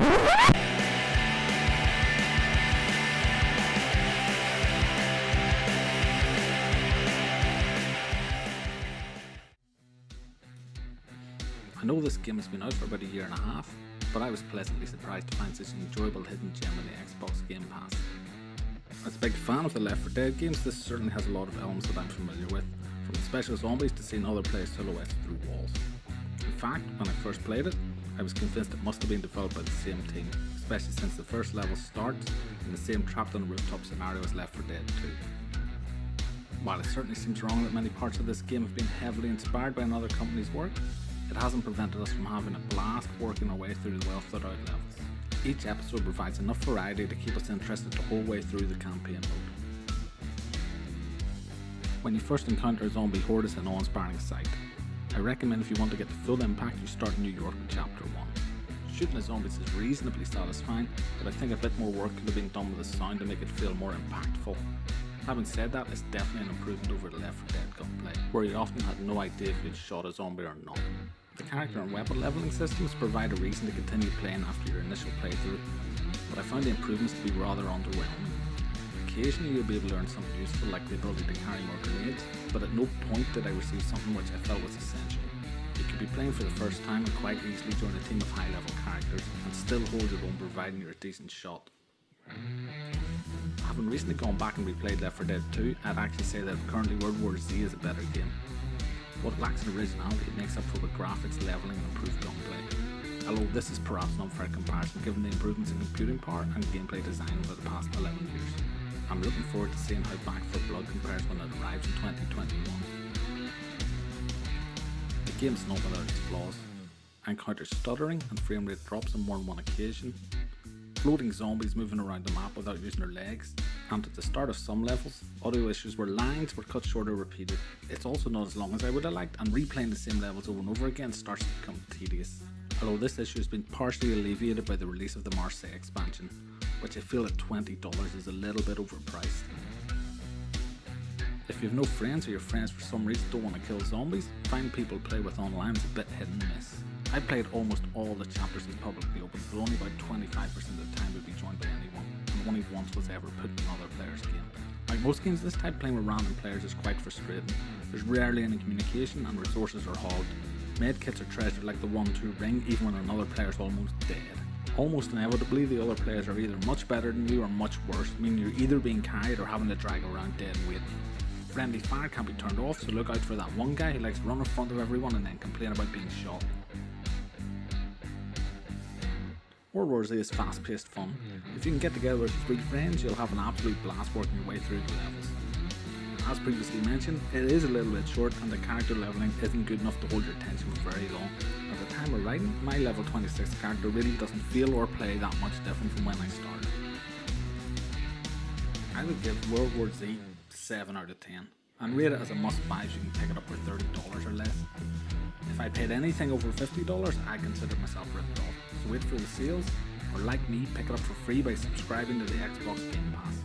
I know this game has been out for about a year and a half, but I was pleasantly surprised to find such an enjoyable hidden gem in the Xbox Game Pass. As a big fan of the Left 4 Dead games, this certainly has a lot of elements that I'm familiar with, from the special zombies to seeing other players' silhouettes through walls. In fact, when I first played it, I was convinced it must have been developed by the same team, especially since the first level starts in the same trapped on a rooftop scenario as Left 4 Dead 2. While it certainly seems wrong that many parts of this game have been heavily inspired by another company's work, it hasn't prevented us from having a blast working our way through the well thought out levels. Each episode provides enough variety to keep us interested the whole way through the campaign mode. When you first encounter a zombie horde, it's an awe-inspiring sight. I recommend if you want to get the full impact, you start in New York with Chapter 1. Shooting the zombies is reasonably satisfying, but I think a bit more work could have been done with the sound to make it feel more impactful. Having said that, it's definitely an improvement over the Left 4 Dead gunplay, where you often had no idea if you'd shot a zombie or not. The character and weapon leveling systems provide a reason to continue playing after your initial playthrough, but I found the improvements to be rather underwhelming. Occasionally you'll be able to learn something useful like the ability to carry more grenades, but at no point did I receive something which I felt was essential. You could be playing for the first time and quite easily join a team of high level characters and still hold your own providing you're a decent shot. Having recently gone back and replayed Left 4 Dead 2, I'd actually say that currently World War Z is a better game. What it lacks in originality it makes up for with graphics, leveling and improved gunplay. Although this is perhaps an unfair comparison given the improvements in computing power and gameplay design over the past 11 years. I'm looking forward to seeing how Back 4 Blood compares when it arrives in 2021. The game is not without its flaws. I encountered stuttering and frame rate drops on more than one occasion, floating zombies moving around the map without using their legs, and at the start of some levels, audio issues where lines were cut short or repeated. It's also not as long as I would have liked, and replaying the same levels over and over again starts to become tedious. Although this issue has been partially alleviated by the release of the Marseille expansion, which I feel at $20 is a little bit overpriced. If you have no friends or your friends for some reason don't want to kill zombies, finding people to play with online is a bit hit and miss. I played almost all the chapters as publicly open, but only about 25% of the time would be joined by anyone, and only once was ever put in another player's game. Like most games this type, playing with random players is quite frustrating. There's rarely any communication and resources are hogged. Medkits are treasured like the 1-2 ring even when another player's almost dead. Almost inevitably the other players are either much better than you or much worse, meaning you're either being carried or having to drag around dead weight. Friendly fire can't be turned off, so look out for that one guy who likes to run in front of everyone and then complain about being shot. World War Z is fast paced fun. If you can get together with 3 friends, you'll have an absolute blast working your way through the levels. As previously mentioned, it is a little bit short and the character leveling isn't good enough to hold your attention for very long. At the time of writing, my level 26 character really doesn't feel or play that much different from when I started. I would give World War Z 7 out of 10 and rate it as a must buy if you can pick it up for $30 or less. If I paid anything over $50, I consider myself ripped off, so wait for the sales, or like me, pick it up for free by subscribing to the Xbox Game Pass.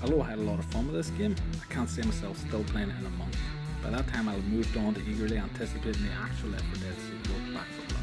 Although I had a lot of fun with this game, I can't see myself still playing it in a month. By that time I'll have moved on to eagerly anticipating the actual Left 4 Dead sequel, Back 4 Blood.